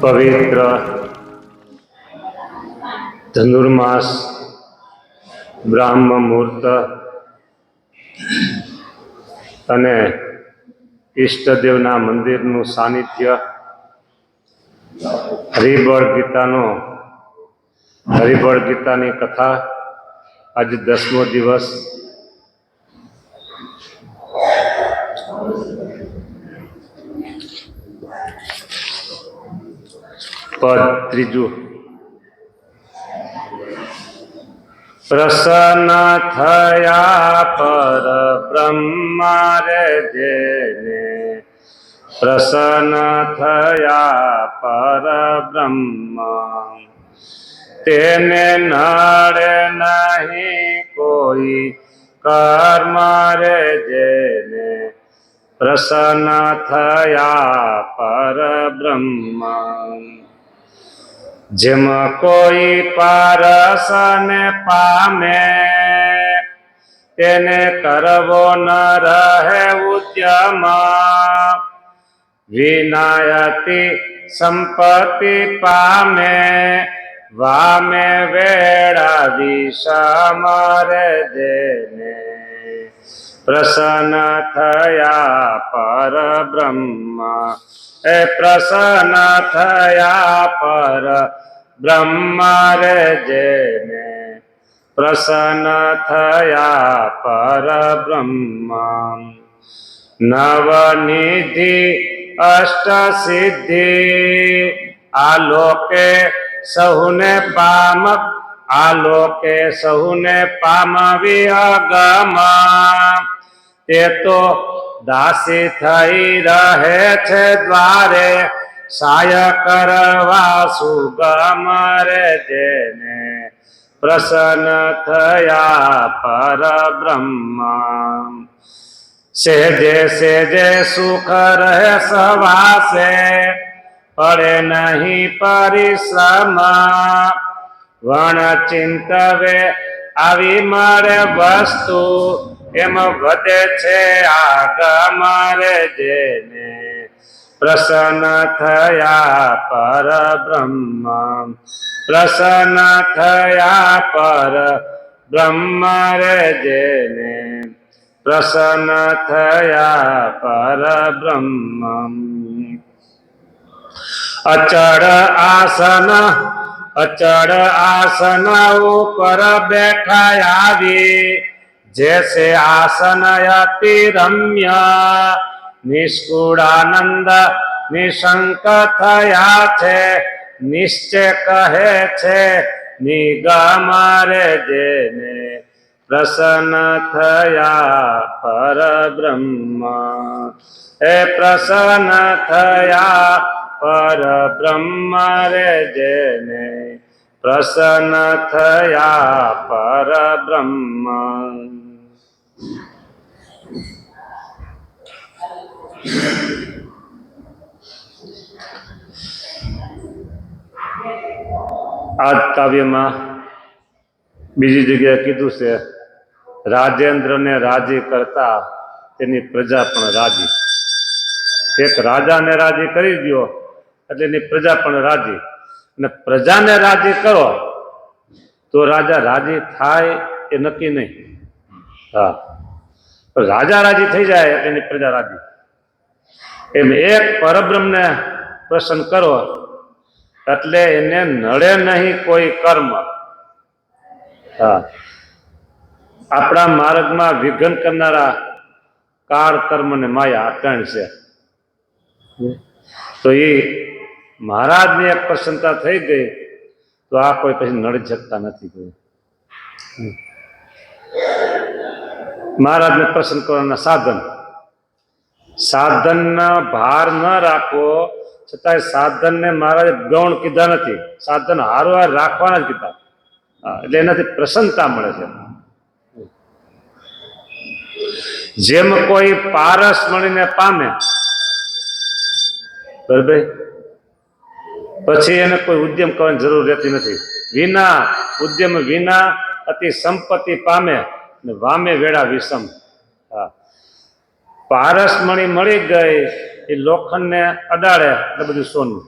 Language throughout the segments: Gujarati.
પવિત્ર ધનુર્માસ બ્રાહ્મ મુહૂર્ત અને ઈષ્ટદેવના મંદિરનું સાનિધ્ય, હરિબળ ગીતાની કથા. આજે 10મો દિવસ. પદ ત્રીજું. પ્રસન્ન થયા પર બ્રહ્મા રે જેને, પ્રસન્ન થયા પર બ્રહ્મ, તેને નડે નહીં કોઈ કર્મ રે જેને, પ્રસન્ન થયા પર બ્રહ્મ. જેમ કોઈ પારસને પામે, તેને કરવો ન રહે ઉદ્યમ, વિનાયતિ સંપત્તિ પામે, વામે વેળા વિષમ રે જેને, પ્રસન્ન થયા પર બ્રહ્મ. એ પ્રસન્ન થયા પર બ્રહ્મ રે જેને, પ્રસન્ન થયા પર બ્રહ્મ. નવનિધિ અષ્ટ સિદ્ધિ આલોકે સહુને પામવી અગમ, તે તો દાસી થઈ રહે છે દ્વારે, સાય કરવા સુગમ રે જેને, પ્રસન્ન થયા પર બ્રહ્મ. સેજે સેજે સુખ રહે સવાસે, પડે નહીં પરિશ્રમ, વણ ચિંતવે આવી મળે વસ્તુ, એમ વધે છે આગમ રે જેને, પ્રસન્ન થયા પર બ્રહ્મ. પ્રસન્ન થયા પર બ્રહ્મ રે જેને, પ્રસન્ન થયા પર બ્રહ્મ. અચળ આસન ઉપર બેઠા આવી, જૈસે આસન અતિ રમ્ય, નિષ્કુળાનંદ નિશંક થયા છે, નિશ્ચય કહે છે નિગમ રે જેને, પ્રસન્ન થયા પર બ્રહ્મ. એ પ્રસન્ન થયા પર બ્રહ્મ રે જેને, પ્રસન્ન થયા પર બ્રહ્મ. આ કાવ્યમાં બીજી જગ્યાએ કીધું છે, રાજેન્દ્રને રાજી કરતા તેની પ્રજા પણ રાજી. એક રાજાને રાજી કરી દો એટલે એની પ્રજા પણ રાજી, અને પ્રજાને રાજી કરો તો રાજા રાજી થાય એ નક્કી નહીં. હા, રાજા રાજી થઈ જાય એટલે એની પ્રજા રાજી. એમ એક પરબ્રહ્મને પ્રસન્ન કરો એટલે એને નડે નહીં કોઈ કર્મ. હા, આપણા માર્ગમાં વિઘ્ન કરનારા કાળ, કર્મ ને માયા આ ત્રણ છે. તો એ મહારાજની એક પ્રસન્નતા થઈ ગઈ તો આ કોઈ પછી નડી શકતા નથી. મહારાજને પ્રસન્ન કરવાના સાધનના ભાર ન રાખવો, છતાંય સાધનને મહારાજે ગૌણ કીધા નથી, સાધન હારવાર રાખવાના જ કીધા. એટલે એનાથી પ્રસન્નતા મળે છે. જેમ કોઈ પારસ મળીને પામે, બરાબર, પછી એને કોઈ ઉદ્યમ કરવાની જરૂર રહેતી નથી. ઉદ્યમ વિના અતિ સંપત્તિ પામે, ને વામે વેળા વિષમ. હા, પારસમણી મળી ગઈ એ લોખંડને અડાડે એટલે બધું સોનું.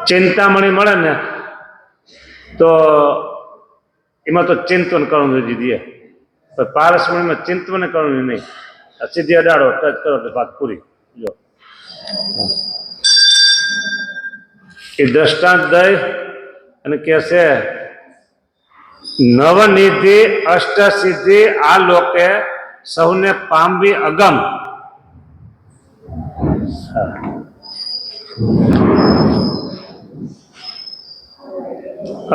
ચિંતામણી મળે ને તો એમાં તો ચિંતન કરવાનું દીધી પણ પારસમણીમાં ચિંતન કરવાનું નહીં, સીધી અડાડો ટચ કરો એટલે વાત પૂરી. જો એ દ્રષ્ટાંત દઈ અને કે છે નવનિધિ અષ્ટસિદ્ધિ આ લોકે સૌને પામવી અગમ.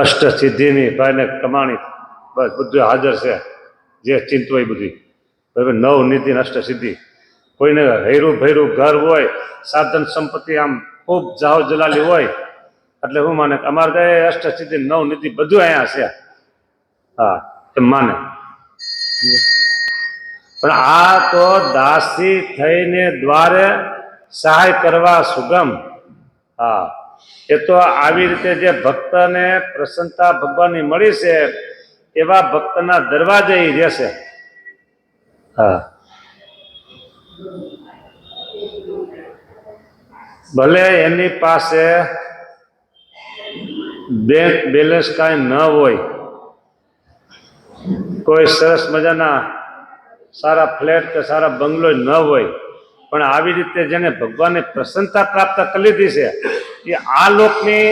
અષ્ટસિદ્ધિની ભાઈને કમાણી બસ બધું હાજર છે, જે ચિંતવાય બધી બરાબર. નવનિધિ ને અષ્ટસિદ્ધિ, કોઈને હૈરું ભૈરું ઘર હોય, સાધન સંપત્તિ આમ ખૂબ જાવ જલાલી હોય એટલે હું માને અમારે કઈ અષ્ટસિદ્ધિ નવનિધિ બધું અહીંયા છે. હા એમ માને. પણ આ તો દાસી થઈને દ્વારે સહાય કરવા સુગમ. હા એ તો આવી રીતે જે ભક્તને પ્રસન્નતા ભગવાનની મળી છે એવા ભક્તના દરવાજે રહેશે. હા ભલે એની પાસે બેંક બેલેન્સ કાંઈ ન હોય, કોઈ સરસ મજાના સારા ફ્લેટ કે સારા બંગલો ન હોય, પણ આવી રીતે જેને ભગવાનની પ્રસન્નતા પ્રાપ્ત કરી લીધી છે એ આ લોકની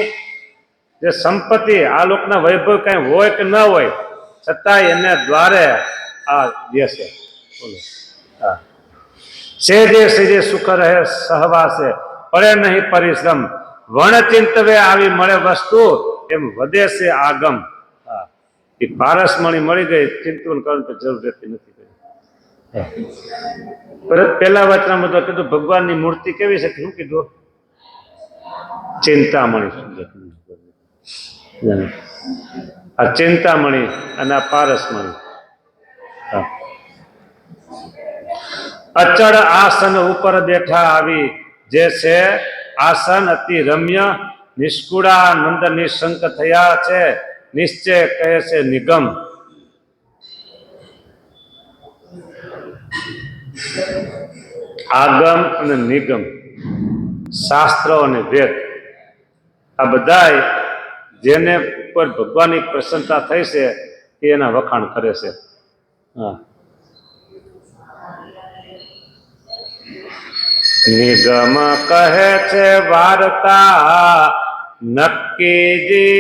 જે સંપત્તિ, આ લોકના વૈભવ કાંઈ હોય કે ન હોય છતાંય એને દ્વારે આ દેશે. બોલો હા સેજે સેજે સુખ રહે સહવાસે, પડે નહીં પરિશ્રમ, વણચિંતવે આવી મળે વસ્તુ, એમ વધે છે આગમ. હા એ પારસમણી મળી ગઈ, ચિંતન કરવાની જરૂર રહેતી નથી. પરત પહેલા વાચનામાં તો કીધું ભગવાનની મૂર્તિ કેવી છે, શું કીધું? ચિંતામણી. આ ચિંતામણી અને આ પારસમણી. અચળ આસન ઉપર બેઠા આવી જે છે આસન અતિ રમ્ય, નિષ્કુળાનંદ નિશંક થયા છે, નિશ્ચય કહે છે નિગમ. આગમ અને નિગમ, શાસ્ત્રો અને વેદ, આ બધા જેને ઉપર ભગવાનની પ્રસન્નતા થઈ છે એ એના વખાણ કરે છે. હા નિગમ કહે છે વાર્તા નક્કીજી,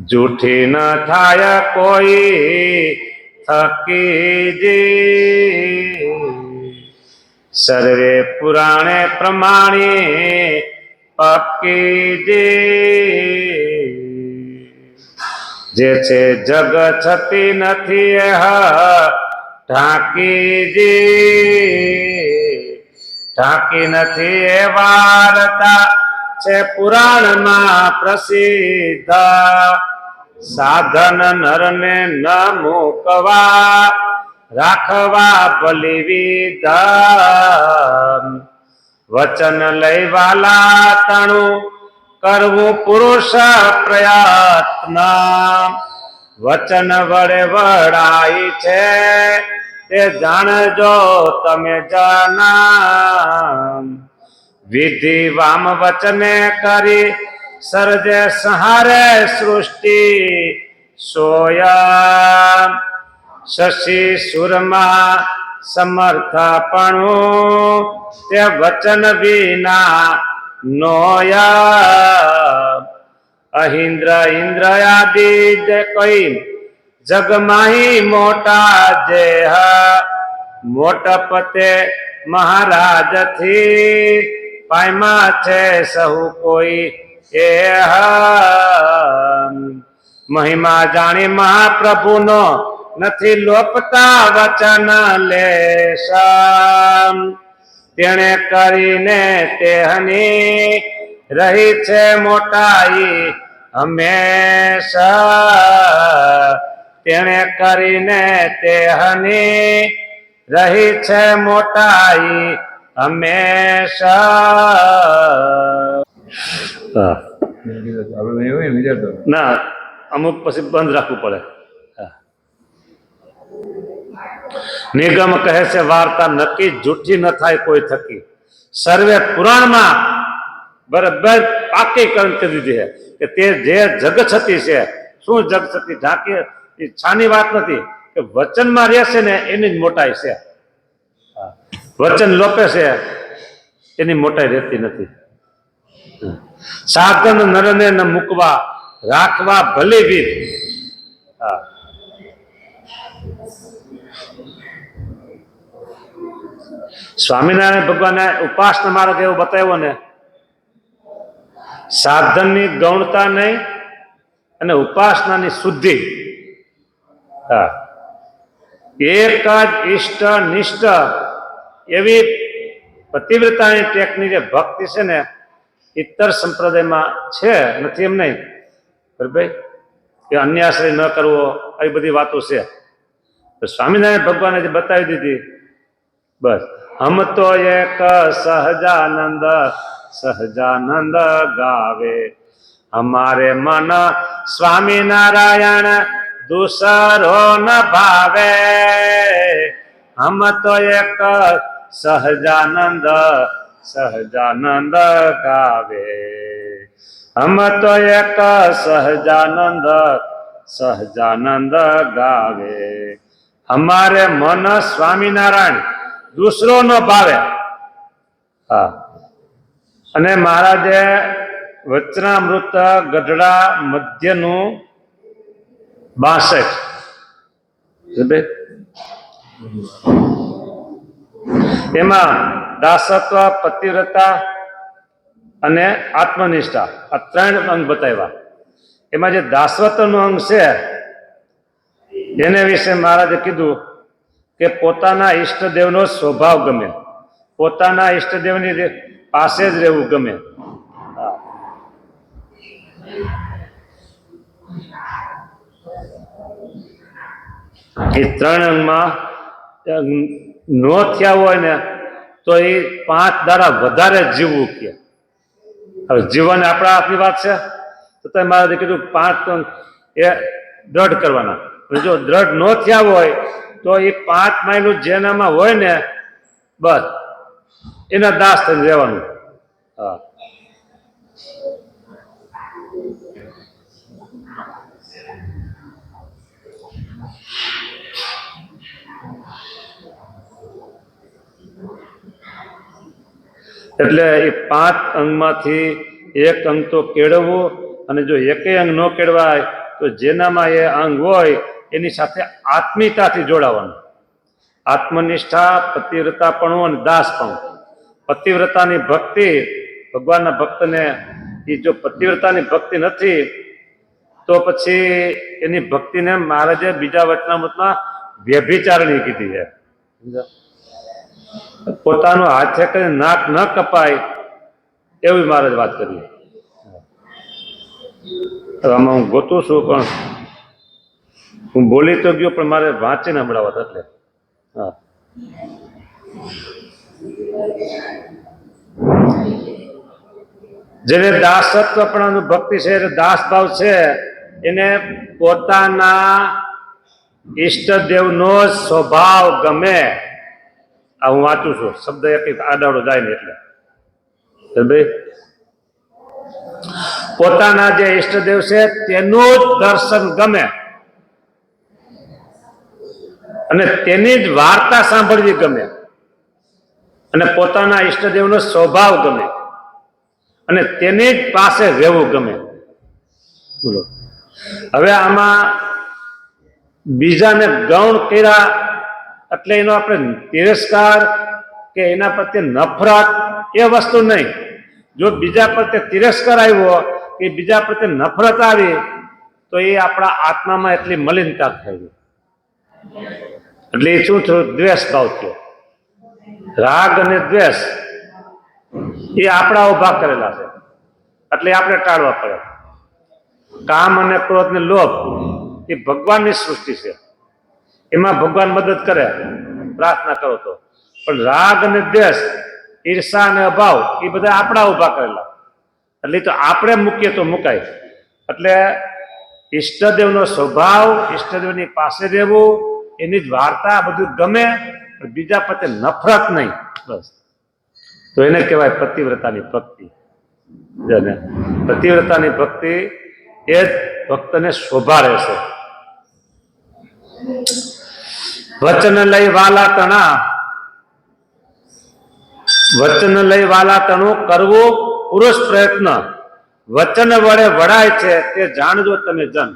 જૂઠી ન થાય કોઈ થકીજી, સર્વે પુરાણે પ્રમાણે પક્કીજી, જે છે જગ છતી નથી ઢાંકીજી, ઢાંકી નથી એ વાર્તા છે પુરાણમાં પ્રસિદ્ધ, સાધન નરને ન મૂકવા રાખવા બલિ વિધાન, વચન લઈ વાલા તણું કરવું પુરુષ પ્રયત્ન, વચન વડે વડાય છે તે જાણજો તમે જના, વિધિ વામ વચને કરી સર્જે સહારે સૃષ્ટિ, સોયા શશી સુરમાં સમર્થપણું તે વચન વિના નોયા, અહિન્દ્ર ઇન્દ્ર આદિ જે કોઈ જગમાહી મોટા જે મોટપતે મહારાજ થી પાયમાં છે સહુ કોઈ એ મહિમા જાણી મહાપ્રભુનો નથી લોપતા વચન લેશ, તેણે કરીને તેહની રહી છે મોટાઈ હંમેશા, તેણે કરીને તેહની રહી છે મોટાઈ હંમેશા. ના અમુક પછી બંધ રાખવું પડે. નિગમ કહે છે વાર્તા નક્કી જૂઠી ન થાય કોઈ થકી. સર્વે પુરાણમાં બરાબર પાકીકરણ કરી દીધી છે કે તે જે જગછતી છે. શું જગછતી? ઢાંકી એ છાની વાત નથી કે વચનમાં રહેશે ને એની જ મોટાઈ છે. વચન લોપે છે એની મોટાઈ રહેતી નથી. સાધન નરને ન મૂકવા રાખવા ભલે વીર. સ્વામિનારાયણ ભગવાને ઉપાસના માર્ગ એવો બતાવ્યો ને, સાધનની ગૌણતા નહીં અને ઉપાસનાની શુદ્ધિ. હા, એક જ ઈષ્ટ નિષ્ઠ એવી પતિવ્રતાની ટેકની જે ભક્તિ છે ને, ઇતર સંપ્રદાયમાં છે નથી એમ નહીં બરાબર, કે અન્યાશ્રય ન કરવો, આવી બધી વાતો છે. સ્વામિનારાયણ ભગવાને જે બતાવી દીધી બસ. હમ તો એક સહજાનંદ સહજાનંદ ગાવે, हमारे मन स्वामीनारायण दूसरो न भावे। हम तो एक सहजानंद सहजानंद गावे, हम तो एक सहजानंद सहजानंद गावे। हमारे मन स्वामीनारायण दूसरो न भावे। हाँ, અને મહારાજે વચનામૃત ગઢડા મધ્યનું 62 એમાં દાસત્વ, પતિવ્રતા અને આત્મનિષ્ઠા આ 3 અંગ બતાવ્યા. એમાં જે દાસત્વનું અંગ છે એને વિશે મહારાજે કીધું કે પોતાના ઈષ્ટદેવનો સ્વભાવ ગમે, પોતાના ઈષ્ટદેવની પાસે જ રહેવું ગમે. એ 3 અંગમાં નો થયા હોય ને તો એ 5 દાડા વધારે જીવવું કે. હવે જીવન આપણા હાથની વાત છે તો તમે મારે કીધું 5 અંગ એ દ્રઢ કરવાના. જો દ્રઢ ન થયા હોય તો એ 5 માઇલ જેનામાં હોય ને બસ એના દાસ થઈને રહેવાનું. હા, એટલે એ 5 અંગમાંથી એક અંગ તો કેળવવું, અને જો એકેય અંગ ન કેળવાય તો જેનામાં એ અંગ હોય એની સાથે આત્મીયતાથી જોડાવાનું. આત્મનિષ્ઠા, પતિવ્રતાપણું અને દાસપણું. પતિવ્રતાની ભક્તિ ભગવાનના ભક્તને, એ જો પતિવ્રતાની ભક્તિ નથી તો પછી એની ભક્તિને મહારાજે બીજા વચનામૃતમાં વ્યભિચારણી કીધી છે. પોતાનું હાથે કરીને નાક ન કપાય એવી મહારાજ વાત કરી. આમાં હું ગોતું છું પણ હું બોલી તો ગયો પણ મારે વાંચીને સંભળાવત એટલે. હા, જેને દાસત્વપણાનું ભક્તિ છે, એટલે દાસભાવ છે, એને પોતાના ઈષ્ટદેવનો સ્વભાવ ગમે. આ હું વાંચું છું, શબ્દ એક આડાવડો જાય ને એટલે. પોતાના જે ઈષ્ટદેવ છે તેનું જ દર્શન ગમે અને તેની જ વાર્તા સાંભળવી ગમે અને પોતાના ઈષ્ટદેવનો સ્વભાવ ગમે અને તેની જ પાસે રહેવું ગમે. બોલો, હવે આમાં બીજાને ગૌણ કર્યા એટલે એનો આપણે તિરસ્કાર કે એના પ્રત્યે નફરત એ વસ્તુ નહીં. જો બીજા પ્રત્યે તિરસ્કાર આવ્યો કે બીજા પ્રત્યે નફરત આવી તો એ આપણા આત્મામાં એટલી મલિનતા થઈ, એટલે એ શું થયું? દ્વેષ ભાવ થયો. રાગ અને દ્વેષ એ આપણા ઉભા કરેલા છે, એટલે આપણે ટાળવા પડે. કામ અને ક્રોધ ને લોભ એ ભગવાનની સૃષ્ટિ છે, એમાં ભગવાન મદદ કરે પ્રાર્થના કરો તો. પણ રાગ અને દ્વેષ, ઈર્ષા અને અભાવ એ બધા આપણા ઉભા કરેલા, એટલે તો આપણે મૂકીએ તો મુકાય. એટલે ઈષ્ટદેવનો સ્વભાવ, ઈષ્ટદેવની પાસે રહેવું એની જ વાર્તા બધું ગમે, બીજા પ્રત્યે નફરત નહીં, બસ. તો એને કહેવાય પતિવ્રતાની ભક્તિ. પતિવ્રતાની ભક્તિ એ જ ભક્તને શોભા રહેશે. વચન લઈ વાલા તણા, વચન લઈ વાલા તણું કરવું પુરુષ પ્રયત્ન. વચન વડે વડાય છે તે જાણજો તમે જન.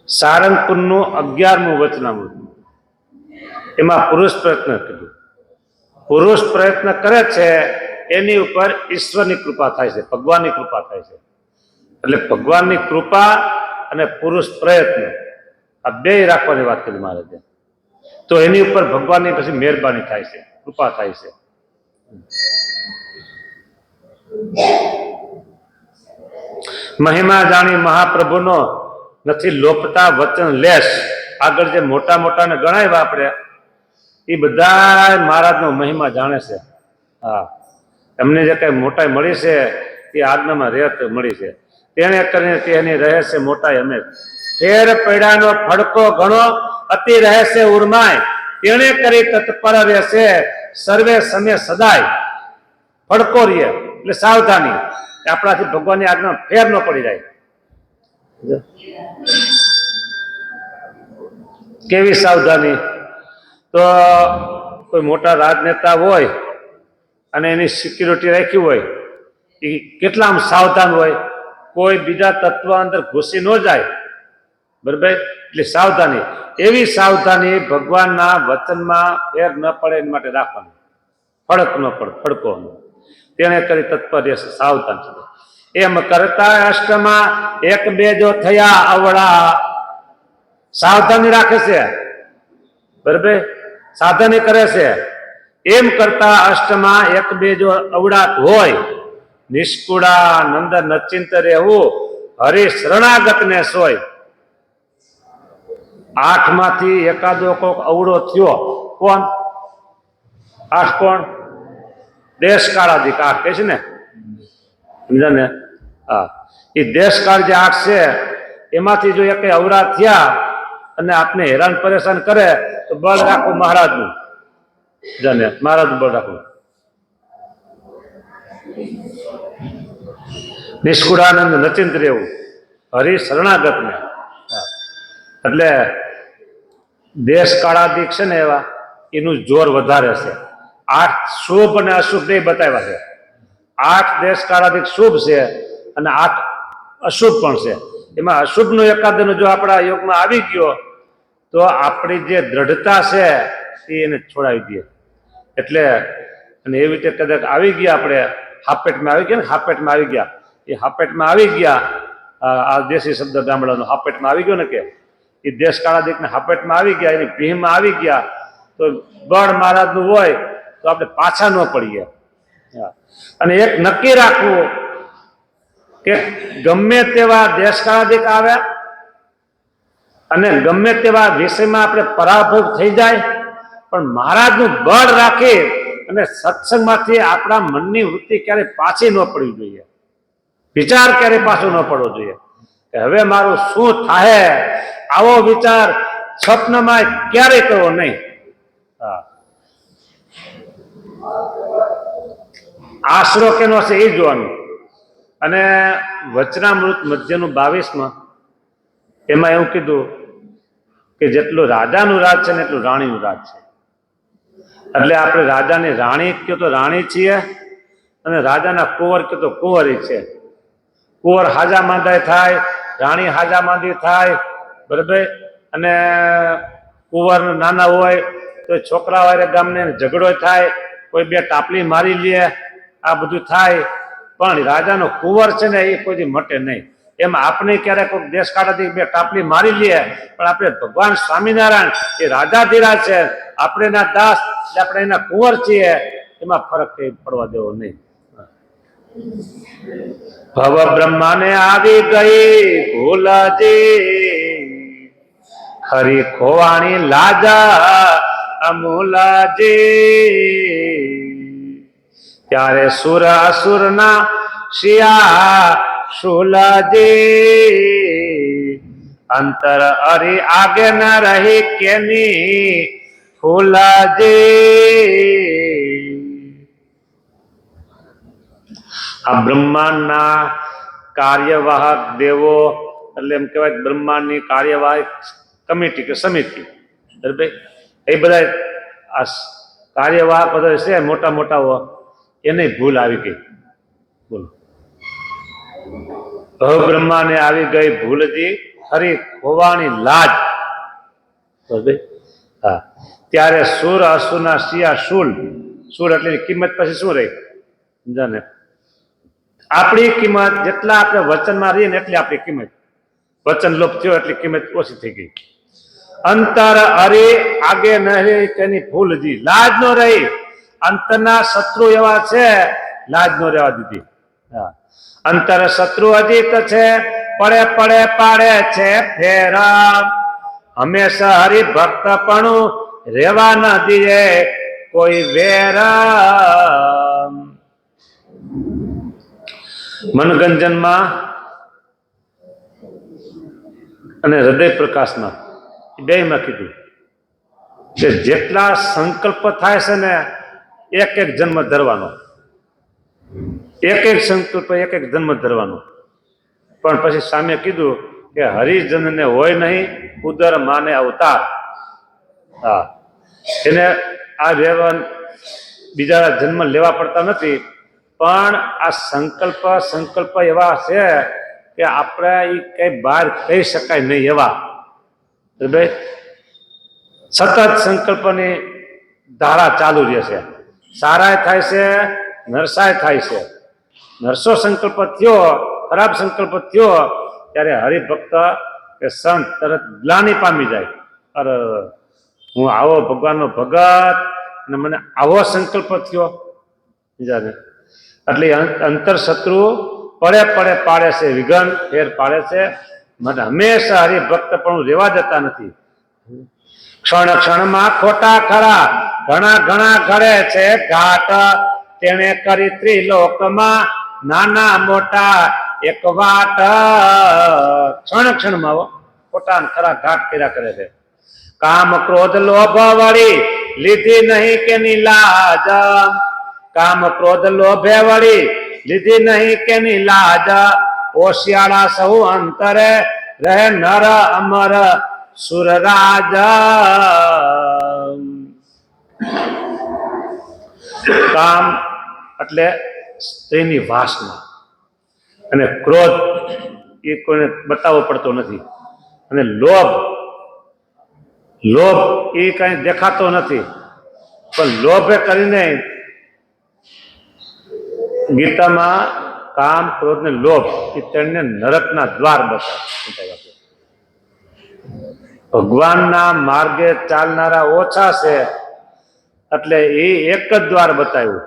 સારંગપુરનું 11મું વચનામૃત, એમાં પુરુષ પ્રયત્ન કીધું. પુરુષ પ્રયત્ન કરે છે એની ઉપર ઈશ્વરની કૃપા થાય છે, ભગવાનની કૃપા થાય છે. એટલે ભગવાનની કૃપા અને પુરુષ પ્રયત્ન આ બે રાખવાની વાત કરી મારે ત્યાં. તો એની ઉપર ભગવાનની પછી મહેરબાની થાય છે, કૃપા થાય છે. મહિમા જાણી મહાપ્રભુનો નથી લોપતા વચન લેશ. આગળ જે મોટા મોટાને ગણાવ્યા આપણે, એ બધા મહારાજનો મહિમા જાણે છે. હા, એમને જે કઈ મોટાઈ મળી છે એ આજ્ઞામાં રહેત મળી છે. તેને કરીને તેની રહે છે મોટાઈ અમે. ફેર પૈડાનો ફડકો ઘણો અતિ રહે છે ઉર્માય. તેને કરી તત્પર રહેશે સર્વે સમય સદાય. ફડકો રહીએ એટલે સાવધાની, આપણાથી ભગવાનની આજ્ઞા ફેર ન પડી જાય. કેવી સાવધાની? તો કોઈ મોટા રાજનેતા હોય અને એની સિક્યુરિટી રાખી હોય, એ કેટલા આમ સાવધાન હોય, કોઈ બીજા તત્વ અંદર ઘૂસી ન જાય, બરાબર? એટલે સાવધાની. એવી સાવધાની ભગવાનના વચનમાં ફેર ન પડે એના માટે રાખવાની. ફડક ન પડે, ફડકો ન. તેને કરી તત્પર રહેશે સાવધાન છે. એમ કરતા અષ્ટમાં એક બે જો થયા અવળા, સાવધાની રાખે છે, બરાબર? સાધની કરે છે. એમ કરતા અષ્ટમાં એક બે જો અવળાત હોય, નિષ્કુળા નંદ નચિંત રહેવું હરિ શરણાગત ને સોય. 8 માંથી એકાદો કોક અવળો થયો, કોણ? 8 કોણ? દેશકાળાધિક 8 કહે છે ને, સમજા ને? હા, એ દેશકાળ જે 8 છે એમાંથી જો એક અવળા થયા અને આપને હેરાન પરેશાન કરે તો બળ રાખવું મહારાજનું. જાને મહારાજનું બળ રાખવું. નિષ્કુળાનંદ નચિંત રહેવું હરિ શરણાગત ને. એટલે દેશ કાળાધિક છે ને એવા, એનું જોર વધારે છે. 8 શુભ અને અશુભ બે બતાવ્યા છે. 8 દેશ કાળાધિક શુભ છે અને 8 અશુભ પણ છે. એમાં અશુભનો એકાદનો જો આપણા યોગમાં આવી ગયો તો આપણી જે દ્રઢતા છે એ એને છોડાવી દે. એટલે અને એવી રીતે કદાચ આવી ગયા, આપણે હાપેટમાં આવી ગયા ને, હાપેટમાં આવી ગયા, એ હાપેટમાં આવી ગયા, આ દેશી શબ્દ ગામડાનો હાપેટમાં આવી ગયો ને, કે એ દેશ કાળાધિકને હાપેટમાં આવી ગયા, એની ભીમમાં આવી ગયા, તો બળ મહારાજનું હોય તો આપણે પાછા ન પડીએ. અને એક નક્કી રાખવું કે ગમે તેવા દેશ કાળાધિક આવ્યા અને ગમે તેવા વિષયમાં આપણે પરાભવ થઈ જાય, પણ મહારાજનું બળ રાખી અને સત્સંગમાંથી આપણા મનની વૃત્તિ ક્યારેય પાછી ન પડવી જોઈએ. વિચાર ક્યારેય પાછો ન પડવો જોઈએ કે હવે મારું શું થાય, આવો વિચાર સ્વપ્નમાં ક્યારેય કરવો નહીં. હા, આશરો કેનો છે એ જોવાનું. અને વચનામૃત મધ્યનું 22માં એમાં એવું કીધું કે જેટલું રાજાનું રાજ છે ને એટલું રાણીનું રાજ છે. એટલે આપણે રાજાની રાણી કહો તો રાણી છીએ, અને રાજાના કુંવર કહો તો કુંવરી છે. કુંવર હાજા માંદાય થાય, રાણી હાજા માંદી થાય, બરાબર? અને કુંવર નાના હોય તો છોકરા વાળે ગામને ઝઘડો થાય, કોઈ બે ટાપલી મારી લે, આ બધું થાય. પણ રાજાનો કુંવર છે ને એ કોઈ મટે નહીં. એમ આપણે ક્યારેક કોઈ દેશ કાળાથી બે ટાપલી મારી લઈએ, પણ આપણે ભગવાન સ્વામિનારાયણ એ રાજાધીરાજ છે, આપણે એના દાસ, આપણે એના કુંવર છીએ, એમાં ફરક કઈ પડવા દેવો નહીં. ભવ બ્રહ્માને આવી ગઈ ભૂલાજી, ખરી ખોવાણી લાજા અમૂલાજી. ત્યારે સુર અસુરના શિયા શુલાજી, અંતર અરી આગે ન રહી કેની ફૂલાજી. આ બ્રહ્માંડના કાર્યવાહક દેવો એટલે એમ કહેવાય બ્રહ્માંડની કાર્યવાહક કમિટી કે સમિતિ, એ બધા આ કાર્યવાહક બધા છે મોટા મોટા, એને ભૂલ આવી ગઈ. બોલો, બ્રહ્માને આવી ગઈ ભૂલજી ખરી હોવાની લાજ. હા, ત્યારે સુર અસુરના શિયા શુલ. સુર એટલે કિંમત પછી શું રહી સમજાને? આપણી કિંમત જેટલા આપણે વચનમાં રહીએ ને એટલી આપણી કિંમત, વચન લોપ થયો એટલી કિંમત ઓછી થઈ ગઈ. અંતર અરે આગે ન રહી તેની ભૂલજી, લાજ નો રહી. અંતરના શત્રુ એવા છે, લાજ નો રહેવા દીધી. હા, અંતર શત્રુ અજીત છે, પડે પડે પાડે છે ફેરા. હંમેશા હરિભક્ત પણ રેવા ન દીએ કોઈ વેરા. મનગંજનમાં અને હૃદય પ્રકાશમાં બેમાં કીધું કે જેટલા સંકલ્પ થાય છે ને એક એક જન્મ ધરવાનો, એક એક સંકલ્પ એક એક જન્મ ધરવાનો. પણ પછી સામે કીધું કે હરિજનને હોય નહીં ઉદર માને અવતાર. હા, એને આ રહેવા બીજા જન્મ લેવા પડતા નથી, પણ આ સંકલ્પ એવા છે કે આપણે એ કઈ બહાર કહી શકાય નહીં એવા. સતત સંકલ્પની ધારા ચાલુ રહેશે. સારાય થાય છે, નરસાય થાય છે. નરસો સંકલ્પ થયો, ખરાબ સંકલ્પ થયો ત્યારે હરિભક્ત કે સંત તરત ગ્લાનિ પામી જાય. અરે હું આવો ભગવાનનો ભગત અને મને આવો સંકલ્પ થયો બીજાને. એટલે અંતર શત્રુ પડે પડે પાડે છે, વિઘન ફેર પાડે છે. મને હંમેશા હરિભક્ત પણ રહેવા દેતા નથી. ક્ષણ ક્ષણમાં ખોટા ખરા ઘણા ઘણા ઘડે છે ઘાટ. તેને કરી ત્રિલોકમાં નાના મોટા એક વાટ. ક્ષણ ક્ષણમાં ખોટા ખરા ઘાટ કર્યા કરે છે. કામ ક્રોધ લોભ વળી લીધી નહીં કેની લાજ. કામ ક્રોધ લોભે વળી લીધી નહીં કેની લાજ. ઓશિયાળા સહુ અંતરે રહે નર અમર સુરરાજ. કામ એટલે સ્ત્રીની વાસના, અને ક્રોધ એ કોઈને બતાવવો પડતો નથી, અને લોભ એ કઈ દેખાતો નથી. પણ લોભે કરીને ગીતામાં કામ ક્રોધ ને લોભ એ ત્રણને નરકના દ્વાર બતાવ્યા. ભગવાનના માર્ગે ચાલનારા ઓછા છે એટલે એ એક જ દ્વાર બતાવ્યું.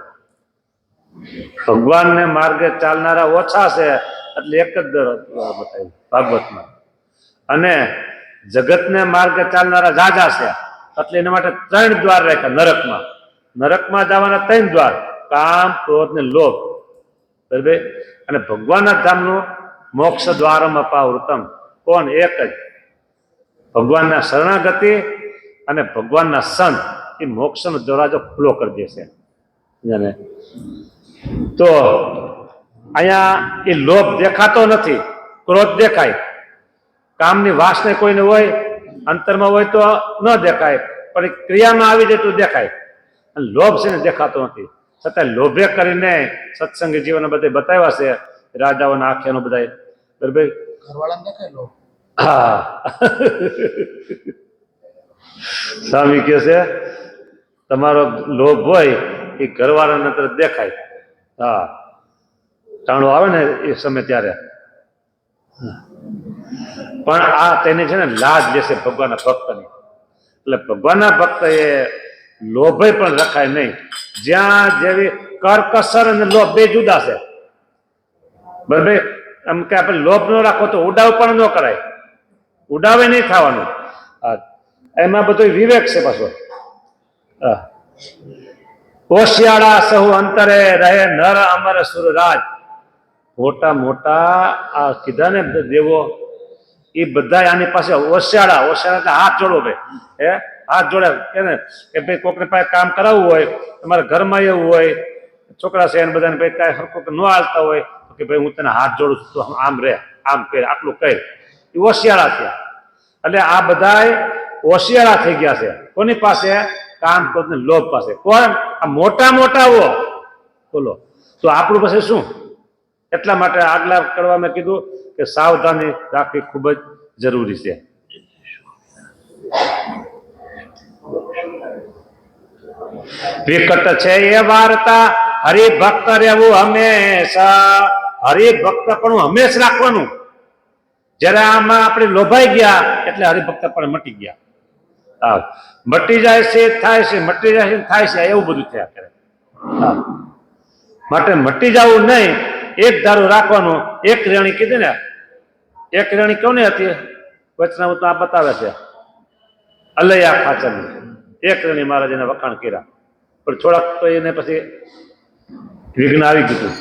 ભગવાનને માર્ગે ચાલનારા ઓછા છે એટલે એક જ દ્વાર બતાવ્યું ભાગવતમાં. અને જગતને માર્ગે ચાલનારા જાજા છે એટલે એના માટે 3 દ્વાર રાખ્યા નરકમાં. નરકમાં જવાના 3 દ્વાર, કામ ક્રોધ ને લોભ. બરાબર? અને ભગવાનના ધામનું મોક્ષ દ્વારમ અપાવૃતમ. કોણ? એક જ ભગવાનના શરણાગતિ અને ભગવાનના સંત એ મોક્ષનો દરવાજો ખુલ્લો કરી દેશે. તો અહીંયા એ લોભ દેખાતો નથી, ક્રોધ દેખાય. કામની વાસના કોઈને હોય અંતરમાં હોય તો ન દેખાય, પણ ક્રિયામાં આવી જાય તો દેખાય. અને લોભ છે ને દેખાતો નથી. છતાં લોભે કરીને સત્સંગી જીવન બધે બતાવ્યા છે, રાજાઓના આખ્યાનો બધા. બરાબર? ઘરવાળાને દેખાય લોભ. હા, સ્વામી કહે છે તમારો લોભ હોય એ ઘરવાળાને તરત દેખાય. હા, ટાણો આવે ને એ સમય ત્યારે. પણ આ તેને છે ને લાજ લેશે ભગવાનના ભક્તની. એટલે ભગવાનના ભક્ત એ લોભે પણ રખાય નહીં. જ્યાં જેવી કરકસર અને લોભ બે જુદા છે. બરાબર? એમ કે આપણે લોભ ન રાખો તો ઉડાવ પણ ન કરાય, ઉડાવે નહીં થવાનું. એમાં બધો વિવેક છે પાછો. હોશિયાળા સહુ અંતરે રહે નર અમર સુરરાજ. મોટા મોટા આ કીધા ને દેવો એ બધા આની પાસે ઓશિયાળા હાથ જોડો ભાઈ હાથ જોડે એને કે ભાઈ કોકને પાસે કામ કરાવવું હોય, તમારા ઘરમાં એવું હોય, છોકરા છે એને બધાને ભાઈ કાંઈ હરખું ન હાલતા હોય તો કે ભાઈ હું તને હાથ જોડું છું, તો આમ રે, આમ કર, આટલું કર. એ ઓશિયાળા થયા. એટલે આ બધા હોશિયાળા થઈ ગયા છે. કોની પાસે? કામ ક્રોધ લોભ પાસે. કોણ? આ મોટા બોલો. તો આપણું પાસે શું? એટલા માટે આગલા કરવા મેં કીધું કે સાવધાની રાખવી ખૂબ જ જરૂરી છે. વિકટ છે એ વાર્તા, હરિભક્ત રહેવું હંમેશા. હરિભક્ત પણ હંમેશ રાખવાનું. જયારે આમાં આપણે લોભાઈ ગયા એટલે હરિભક્ત પણ મટી ગયા. હા, મટી જાય છે થાય છે, મટી જાય છે થાય છે, એવું બધું થયા કરે. હા, માટે મટી જવું નહીં, એક ધારું રાખવાનું. એક રેણી કીધી ને, એક રેણી કોની હતી? વચનામૃત આ બતાવે છે, અલૈયા ખાચરની. એક રેણી મહારાજ એને વખાણ કર્યા, પણ થોડાક તો એને પછી વિઘ્ન આવી ગયું.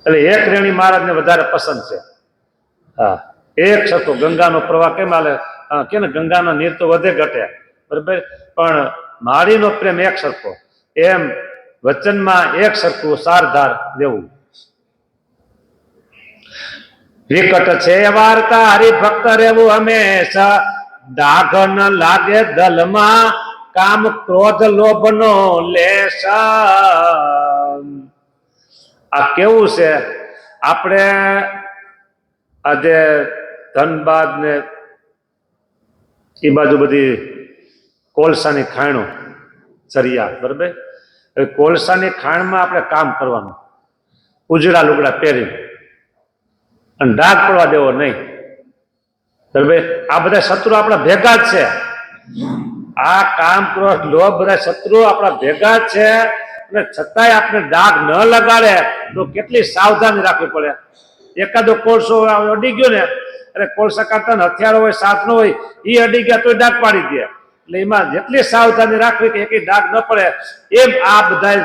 એટલે એક રેણી મહારાજને વધારે પસંદ છે. હા, એક સરખો ગંગાનો પ્રવાહ કેમ હાલે કે ને, ગંગાના નીર તો વધે ઘટે, બરાબર, પણ મારીનો પ્રેમ એક સરખો. એમ વચનમાં એક સરખું સારધાર દેવું. વિકટ છે વાર્તા, હરિભક્ત રહેવું હંમેશા. ડાઘ ન લાગે દલમાં, કામ ક્રોધ લોભ નો લેશ. આ કેવું છે? આપણે આજે ધનબાદ ને એ બાજુ બધી કોલસાની ખાણો ચરિયા, બરાબર. કોલસાની ખાણમાં આપણે કામ કરવાનું, ઉજળા લુગડા પહેરી, અને ડાઘ પડવા દેવો નહીં, બરાબર. આ બધા શત્રુ આપણા ભેગા જ છે. આ કામ ક્રોધ લોભ બધા શત્રુ આપણા ભેગા જ છે. અને છતાંય આપણે ડાઘ ન લગાડે તો કેટલી સાવધાની રાખવી પડે. એકાદો કોલસો અડી ગયો ને, એટલે કોલસા કાઢતા હથિયારો હોય, સાધનો હોય, એ અડી ગયા તો ડાઘ પાડી દે. એટલે એમાં જેટલી સાવધાની રાખવી કે એક ડાઘ ન પડે, એમ આ બધા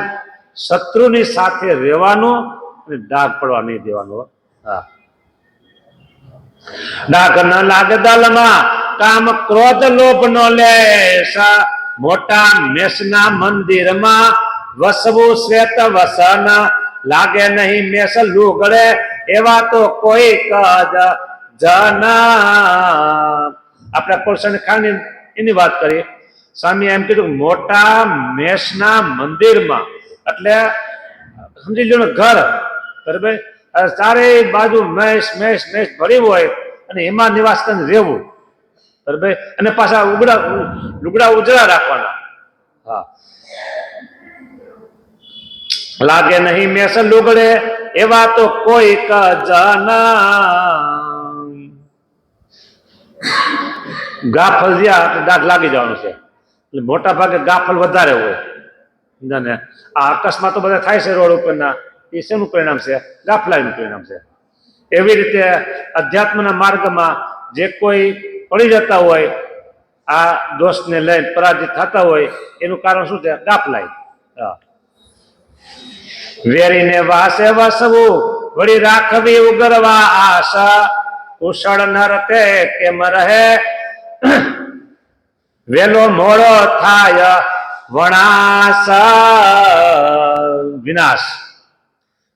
શત્રુની સાથે રહેવાનું અને ડાઘ પડવા નહીં દેવાનું. હા, ડાઘ ન લાગે દલમાં, કામ ક્રોધ લોભ નો લેશ. મોટા મેષના મંદિરમાં વસવું શ્વેત વસન, લાગે નહીં મેષ લુગડે એવા તો કોઈ જન. આપણે કોલસાની ખાંડ એની વાત કરીએ. સ્વામી એમ કીધું મોટા મેષના મંદિરમાં, એટલે સમજી લો ને ઘર, બરાબર, ચારે બાજુ મેષ ભરી હોય અને એમાં નિવાસ કરીને રહેવું, બરાબર. અને પાછા લુગડા ઉજળા રાખવાના. હા, લાગે નહીં મેષ લુગડે એવા તો કોઈ જન. ગાફલ જ્યાં એટલે ડાઘ લાગી જવાનું છે. એટલે મોટા ભાગે ગાફલ વધારે હોય. આ અકસ્માતો બધા થાય છે રોડ ઉપરના, એ શેનું પરિણામ છે? ગાફલાઈનું પરિણામ છે. એવી રીતે અધ્યાત્મના માર્ગમાં જે કોઈ પડી જતા હોય, આ દોષને લઈને પરાજિત થતા હોય, એનું કારણ શું છે? ગાફલાઈ. વેરીને વાસે વસવું, વળી રાખવી ઉગરવા આશા. કુશળ નર તે કેમ રહે, વેલો મોડો થાય વણાસ. વિનાશ.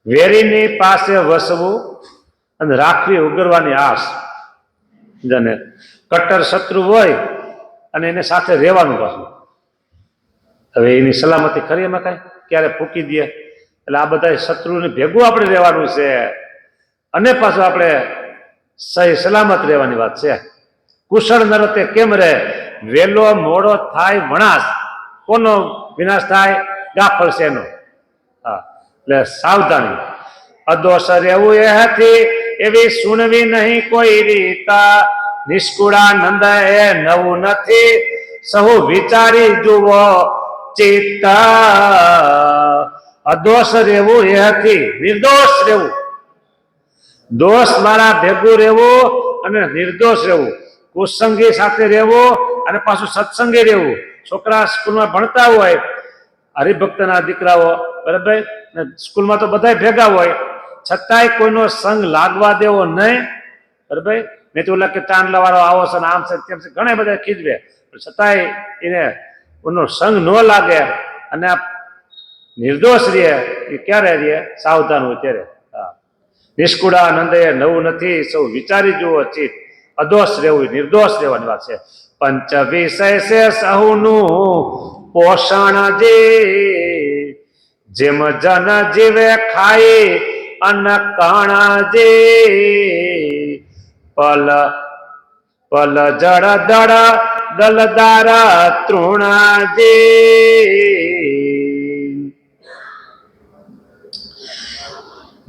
વેરીની પાસે વસવું અને રાખવી ઉગરવાની આશ. જાને કટ્ટર શત્રુ હોય અને એને સાથે રહેવાનું પાછું. હવે એની સલામતી ખરી એમાં કાંઈ? ક્યારે ફૂકી દે? એટલે આ બધા શત્રુને ભેગું આપણે રહેવાનું છે, અને પાછું આપણે સહી સલામત રહેવાની વાત છે. કુશળ નરતે કેમ રહે, વેલો મોડો થાય વણાશ. કોનો વિનાશ થાય? ગાફલ છે એનો. હા, એટલે સાવધાની. અદોષ રહેવું એ હતી એવી સુણવી નહીં કોઈ રીતા. નિષ્કુળાનંદ એ નવું નથી, સહુ વિચારી જુઓ ચિત્ત. અદોષ રહેવું એ હતી, નિર્દોષ રહેવું. દોષ વાળા ભેગું રહેવું અને નિર્દોષ રહેવું. કુસંગી સાથે રહેવું અને પાછું સત્સંગી રહેવું. છોકરા સ્કૂલમાં ભણતા હોય, હરિભક્તના દીકરાઓ, બરાબર, સ્કૂલમાં તો બધા ભેગા હોય, છતાંય કોઈનો સંગ લાગવા દેવો નહીં, બરાબર. નહીં તો ઓલા કે ચાંદલા વાળો આવો છે ને આમ છે તેમ છે ઘણા બધા ખીજવે, પણ છતાંય એને એનો સંગ ન લાગે અને આ નિર્દોષ રહે એ ક્યારે રહે? સાવધાન હોય ત્યારે. નિષ્કુળાનંદે નવું નથી, સૌ વિચારી જુઓ ચિત્ત, અદોષ રહેવું નિર્દોષ રહેવાની વાત છે. પંચ વિષય છે સહુનું પોષણ જે, જેમ જન જીવે ખાય અન્ન કણ જે, પલ પલ જળ દળ દલદાર તૃણ જે,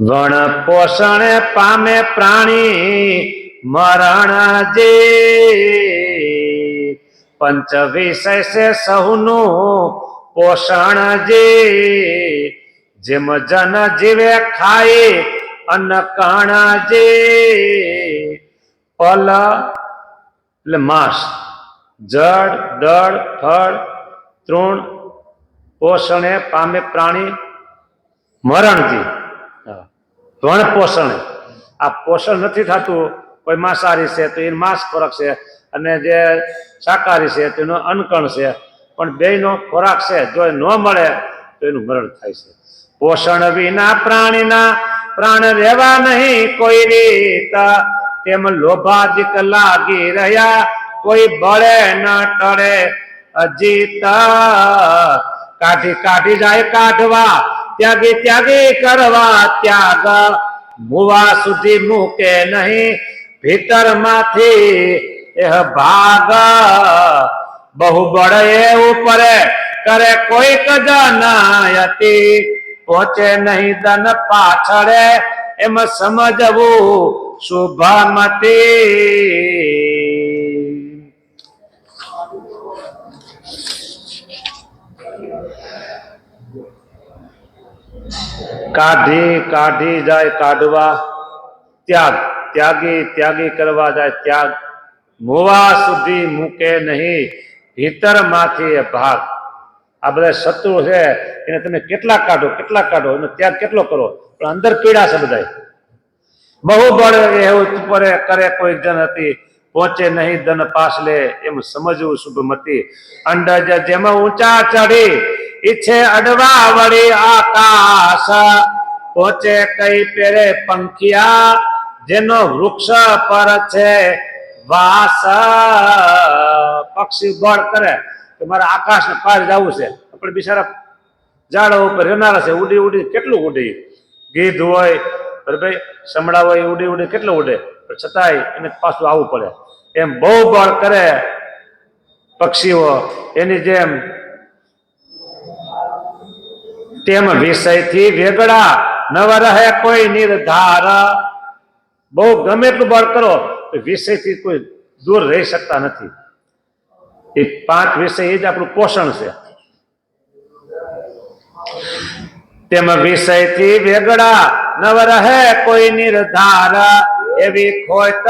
વણ પોષણ પામે પ્રાણી મરણ જે, પંચ વિષય છે સહુનું પોષણ જે, જેમ જન જીવે ખાય અન્ન કણ જે, પલ એટલે માંસ, જળ દળ ફળ તૃણ પોષણે પામે પ્રાણી મરણથી. વણ પોષણ, આ પોષણ નથી થતું, કોઈ માંસાહારી છે તો એ માંસ ખોરાક છે અને જે શાકાહારી છે તેનો અન્નકણ છે, પણ બેયનો ખોરાક છે જો એ ન મળે તો એનું મરણ થાય છે. પોષણ વિના પ્રાણીના પ્રાણ રહેવા નહીં કોઈ રીત, તેમ લોભાદિક લાગી રહ્યા કોઈ બળે ન ટળે અજીત, કાઢી કાઢી જાય કાઢવા ત્યાગી ત્યાગી કરવા ત્યાગ, મુવા સુધી મૂકે નહીં ભીતર માંથી એહ ભાગ, બહુ બળ એ ઉપરે કરે કોઈક જનાયતિ, પહોંચે નહીં ધન પાછળે એમ સમજવું શુભમતી. કાઢી કાઢી જાય કાઢવા ત્યાગ, ત્યાગી ત્યાગી કરવા જાય ત્યાગ, મોવા સુધી મૂકે નહીં ભીતર માંથી એ ભાગ. આ બધા શત્રુ છે એને તમે કેટલા કાઢો એનો ત્યાગ કેટલો કરો, પણ અંદર પીડા છે બધા. બહુ બળ એવું ઉપર કરે કોઈ જન હતી, પહોંચે નહીં ધન પાછલે એમ સમજવું શુભમતી. અંડજ જેમાં ઊંચા ચડી ઈચ્છે અડવા વળી આકાશ, પહોંચે કઈ પેરે પંખિયા જેનો વૃક્ષ પર છે વાસ. પક્ષી બળ કરે કે મારે આકાશ ને પાર જવું છે, આપણે બિચારા ઝાડ ઉપર રહેનારા છે, ઉડી ઉડી કેટલું ઉડી, ગીધ હોય બરાબર સમડા હોય ઉડી ઉડી કેટલું ઉડે, પણ છતાંય એને પાછું આવવું પડે. એમ બહુ બળ કરે પક્ષીઓ, એની જેમ તેમ વિષયથી વેગળા નવ રહે કોઈ નિર્ધાર. બહુ ગમે એટલું બળ કરો વિષયથી કોઈ દૂર રહી શકતા નથી. એ પાંચ વિષય એ જ આપણું પોષણ છે. તેમ વિષયથી વેગળા નવ રહે કોઈ નિર્ધાર, એવી ખોટ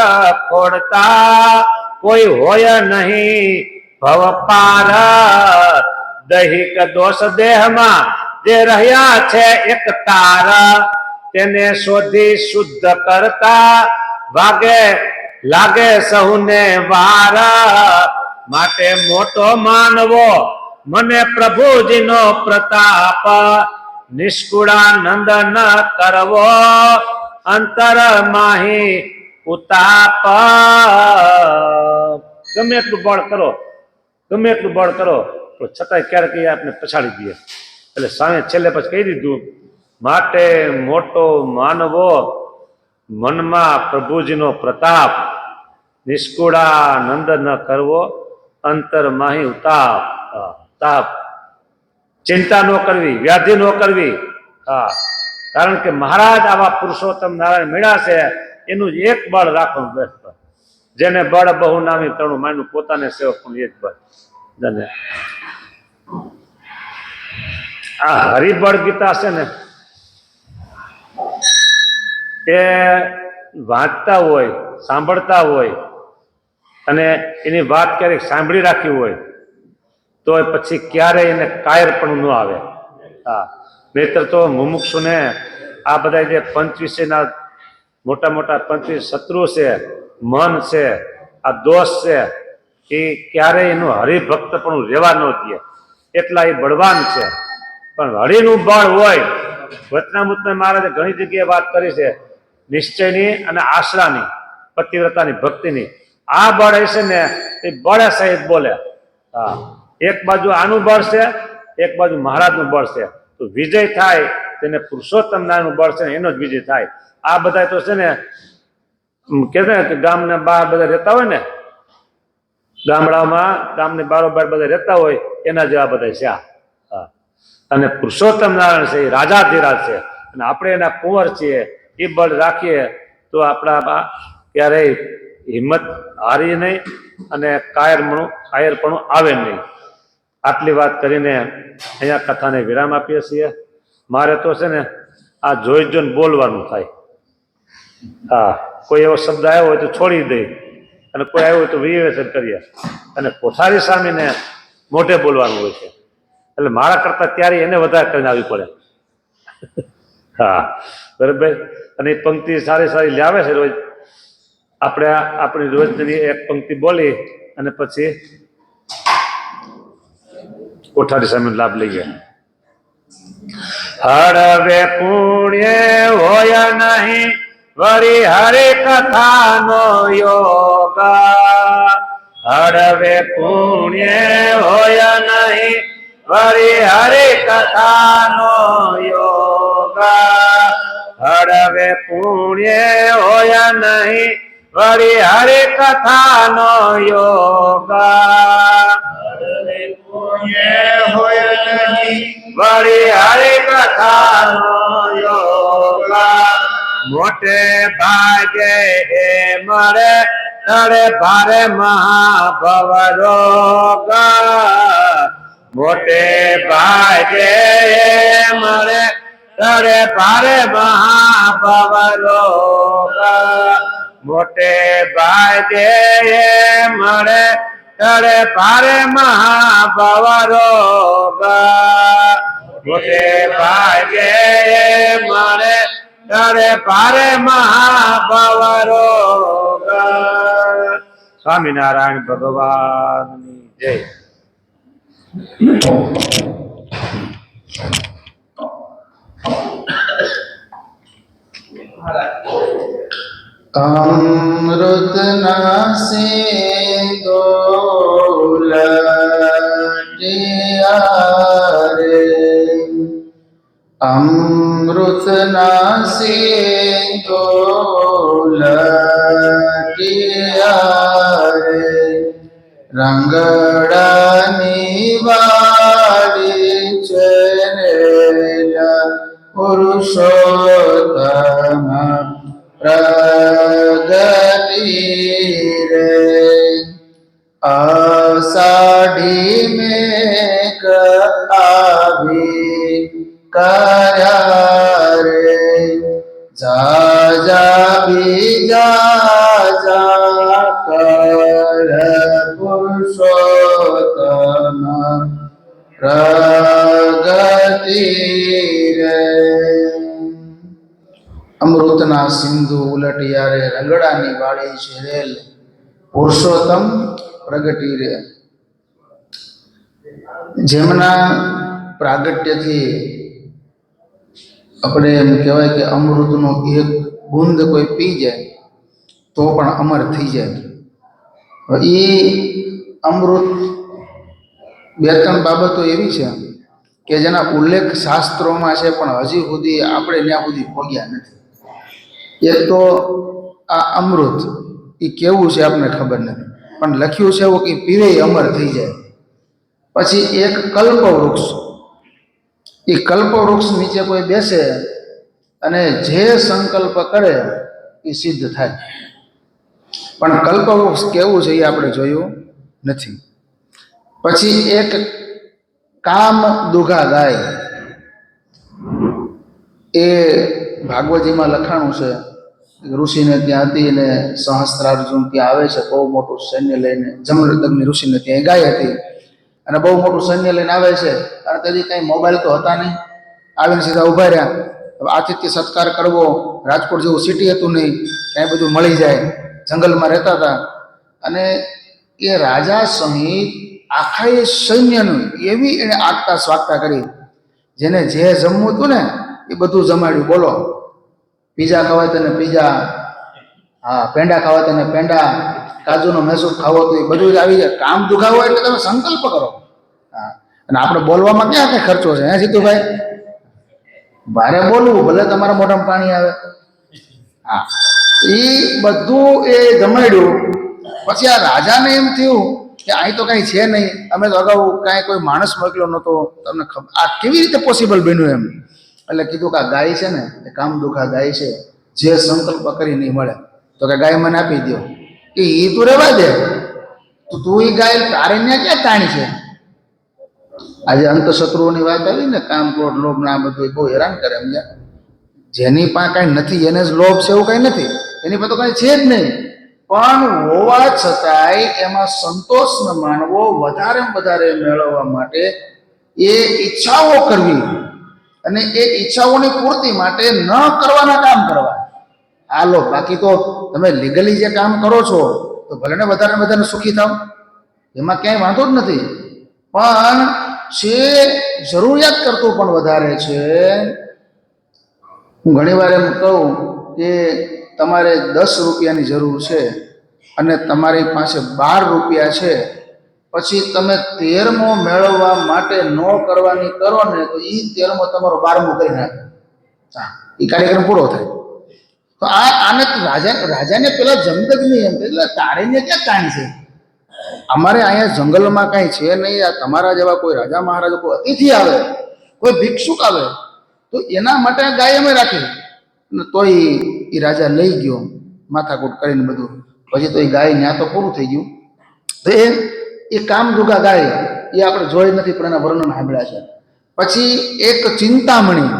ખોડતા કોઈ હોય નહીં ભવ પાર. દૈહિક દોષ દેહમાં જે રહ્યા છે એક તાર, તેને શોધી શુદ્ધ કરતા વાગે લાગે સહુને વાર. માટે મોટો માનવો મને પ્રભુજીનો પ્રતાપ, નિષ્કુળાનંદ ન કરવો અંતર માહી ઉતાપ. ગમે એટલું બળ કરો તો છતાંય ક્યારેક આપણે પછાડી દઈએ. એટલે સામે છેલ્લે પછી કહી દીધું, માટે મોટો માનવો મનમાં પ્રભુજીનો પ્રતાપ, નિષ્કુળાનંદ ન કરવો અંતર માહી ઉતાપ. તાપ ચિંતા ન કરવી, વ્યાધિ ન કરવી. કારણ કે મહારાજ આવા પુરુષોત્તમ નારાયણ મળ્યા છે એનું જ એક બળ રાખવાનું બેસ્ટ. જેને બળ બહુ નામી તણું માન્યું, પોતાને સેવક પણ એક બળ. આ હરિબળ ગીતા છે ને એ વાંચતા હોય, સાંભળતા હોય અને એની વાત ક્યારેક સાંભળી રાખી હોય તો પછી ક્યારેય એને કાયર પણ ન આવે. નહીતર તો મુમુક્ષુને આ બધા જે પંચ વિષયના મોટા મોટા 25 શત્રુ છે મન છે, આ દોષ છે, એ ક્યારેય એનું હરિભક્ત પણ રહેવા ન દે, એટલા એ બળવાન છે. પણ હરિનું બળ હોય, વચનામૃતમાં મહારાજે ઘણી જગ્યાએ વાત કરી છે નિશ્ચયની અને આશરાની, પતિવ્રતાની, ભક્તિની. આ બળ હશે ને એ બળે સહિત બોલે. હા, એક બાજુ આનું બળ છે, એક બાજુ મહારાજનું બળ છે, તો વિજય થાય તેને પુરુષોત્તમ નારાયણનું બળ છે ને એનો જ વિજય થાય. આ બધા તો છે ને કે ગામને બહાર બધા રહેતા હોય ને, ગામડામાં ગામની બારોબાર બધા રહેતા હોય એના જેવા બધા છે. હા, અને પુરુષોત્તમ નારાયણ છે એ રાજાધિરાજ છે, અને આપણે એના કુંવર છીએ. એ બળ રાખીએ તો આપણા ક્યારેય હિંમત હારી નહીં અને કાયરપણું આવે નહીં. આટલી વાત કરીને અહીંયા કથાને વિરામ આપીએ છીએ. મારે તો છે ને આ જોઈ જોઈને બોલવાનું થાય. હા, કોઈ એવો શબ્દ આવ્યો હોય તો છોડી દઈ, અને કોઈ આવ્યો હોય તો વિવેચન કરીએ, અને કોઠારી સામેને મોઢે બોલવાનું હોય છે. એટલે મારા કરતા ત્યારે એને વધારે કરીને આવી પડે. હા, બરાબર. અને એ પંક્તિ સારી સારી લાવે છે રોજ. આપણે આપણી રોજની એક પંક્તિ બોલી અને પછી કોઠારી સામે લાભ લઈએ. હળવે પુણ્ય હોય નહીં વરી હરે કથાનો યોગ. હળવે પુણ્ય હોય નહીં વરી હરે કથાનો યોગ. હળવે પુણ્ય હોય નહીં વરી હરે કથાનો યોગ. હળવે પુણ્ય હોય નહીં વરી હરે કથાનો યોગ. મોટે ભાગે એ મળે તળે ભારે મહાભવ રોગ. મોટે ભાગે એ મળે તળે ભારે મહાભવ રોગ. મોટે ભાગે એ મળે તળે ભારે મહાભવ રોગ. મોટે ભાગે એ મળે તળે ભારે મહાભવ રોગ. સ્વામિનારાયણ ભગવાનની જય. અમૃતના સિંદોલટિયા રે, અમૃતના સિંદોલટિયા રે, રંગડાની વાળી ચરેલા પુરુષોત્તમ પ્રગતિ રે. આષાઢી મેઘ આવી કર્યા રે, જા જા બીજા જા કર પુરુષોત્તમ પ્રગતિ રે. અમૃતના સિંધુ ઉલટિયા રે, રંગડાની વાળી છેરેલ પુરુષોત્તમ પ્રગતિ રે. જેમના પ્રાગટ્યથી આપણે એમ કહેવાય કે અમૃતનો એક બુંદ કોઈ પી જાય તો પણ અમર થઈ જાય. એ અમૃત બે ત્રણ બાબતો એવી છે કે જેના ઉલ્લેખ શાસ્ત્રોમાં છે, પણ હજી સુધી આપણે ત્યાં સુધી પહોંચ્યા નથી. એક તો આ અમૃત એ કેવું છે આપણને ખબર નથી, પણ લખ્યું છે એવું કે પીવે અમર થઈ જાય. પછી એક કલ્પવૃક્ષ, એ કલ્પવૃક્ષ નીચે કોઈ બેસે અને જે સંકલ્પ કરે એ સિદ્ધ થાય. પણ કલ્પવૃક્ષ કેવું છે એ આપણે જોયું નથી. પછી એક કામ દુઘા ગાય, એ ભાગવતજીમાં લખાણું છે. ઋષિને ત્યાં હતી અને સહસ્ત્રાર્જુન ત્યાં આવે છે બહુ મોટું સૈન્ય લઈને. જમદગ્નિ ઋષિને ત્યાં ગાય હતી અને બહુ મોટું સૈન્ય લઈને આવે છે. અને તેથી કંઈ મોબાઈલ તો હતા નહીં, આવીને સીધા ઊભા રહ્યા. આતિથ્ય સત્કાર કરવો, રાજકોટ જેવું સિટી હતું નહીં, ક્યાંય બધું મળી જાય. જંગલમાં રહેતા હતા અને એ રાજા સહિત આખા એ સૈન્યનું એવી એણે આગતા સ્વાગતા કરી, જેને જે જમવું હતું ને એ બધું જમાડ્યું. બોલો, પીઝા ખાવા તેને પીઝા, હા પેંડા ખાવા તેને પેંડા, કાજુનો મૈસૂર ખાવો તો એ બધું જ આવી જાય. કામ દુખાવો એટલે તમે સંકલ્પ કરો. હા, અને આપણે બોલવામાં ક્યાં કઈ ખર્ચો છે? હે સીતુભાઈ, ભારે બોલવું ભલે તમારા મોઢામાં પાણી આવે. હા, એ બધું એ જમાડ્યું. પછી આ રાજાને એમ થયું કે અહીં તો કાંઈ છે નહીં, અમે તો અગાઉ કાંઈ કોઈ માણસ મોકલ્યો નહોતો, તમને ખબર આ કેવી રીતે પોસિબલ બન્યું એમ. એટલે કીધું કે આ ગાય છે ને એ કામ દુખા ગાય છે, જે સંકલ્પ કરી નહીં મળે. તો કે ગાય મને આપી દો. કે એ તું રહેવા દે, તો તું એ ગાય તારે ત્યાં ક્યાં તાણી છે? આજે અંતશત્રુઓની વાત આવી ને, કામ ક્રોધ લોભ ના બધું બહુ હેરાન કરે. સમજ્યા? જેની પાસે કાંઈ નથી એને જ લોભ છે એવું કાંઈ નથી, એની પાસે તો કાંઈ છે જ નહીં. પણ હોવા છતાંય એમાં સંતોષ ન માનવો, વધારે વધારે મેળવવા માટે એ ઈચ્છાઓ કરવી અને એ ઈચ્છાઓની પૂર્તિ માટે ન કરવાના કામ કરવા. હાલો, બાકી તો તમે લીગલી જે કામ કરો છો તો ભલે ને વધારે વધારે સુખી થાવ, એમાં ક્યાંય વાંધો જ નથી. પણ જે જરૂરિયાત કરતું પણ વધારે છે. હું ઘણીવાર એમ કહું કે તમારે 10 રૂપિયાની જરૂર છે અને તમારી પાસે 12 રૂપિયા છે, પછી તમે 13મો મેળવવા માટે નો કરવાની કરો ને તો એ 13મો તમારો 12મો કરી નાખે. હા, એ કાર્યક્રમ પૂરો થાય. તો આને રાજાને પેલા જમદગ્નિ એમ એટલે તારે ને ક્યાં કાંઈ છે? અમારે અહીંયા જંગલમાં કાંઈ છે નહીં. આ તમારા જેવા કોઈ રાજા મહારાજા, કોઈ અતિથિ આવે, કોઈ ભિક્ષુક આવે તો એના માટે ગાય અમે રાખી. તો એ રાજા લઈ ગયો માથાકૂટ કરીને બધું. પછી તો એ ગાય ત્યાં તો પૂરું થઈ ગયું. તો એ કામ દુગા ગાય એ આપણે જોઈ નથી પણ એના વર્ણન સાંભળ્યા છે. પછી એક ચિંતામણી,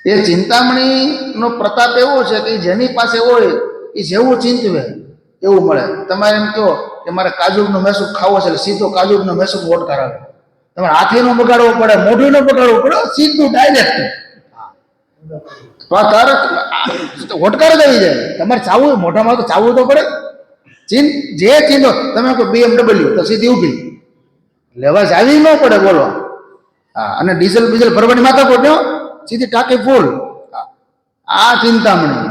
એ ચિંતામણીનો પ્રતાપ એવો છે કે જેની પાસે હોય એ જેવું ચિંતવે એવું મળે. તમારે એમ કહો કે મારે કાજુનો મૈસૂર ખાવો છે, એટલે સીધો કાજુનો મૈસૂર ઓટકાર આવે. તમારે હાથે નો બગાડવો પડે, મોઢું નો બગાડવું પડે, સીધું ડાયરેક્ટ તરત ઓટકાર જ આવી જાય. તમારે ચાવવું મોઢામાં તો ચાવવું તો પડે. જે ચીંધો તમે કહો BMW તો સીધી ઊભી, લેવા જાવી ન પડે. બોલો, હા. અને ડીઝલ બીઝલ ભરવાની માથા કોટ સીધી ટાંકી ફૂલ. આ ચિંતામણી.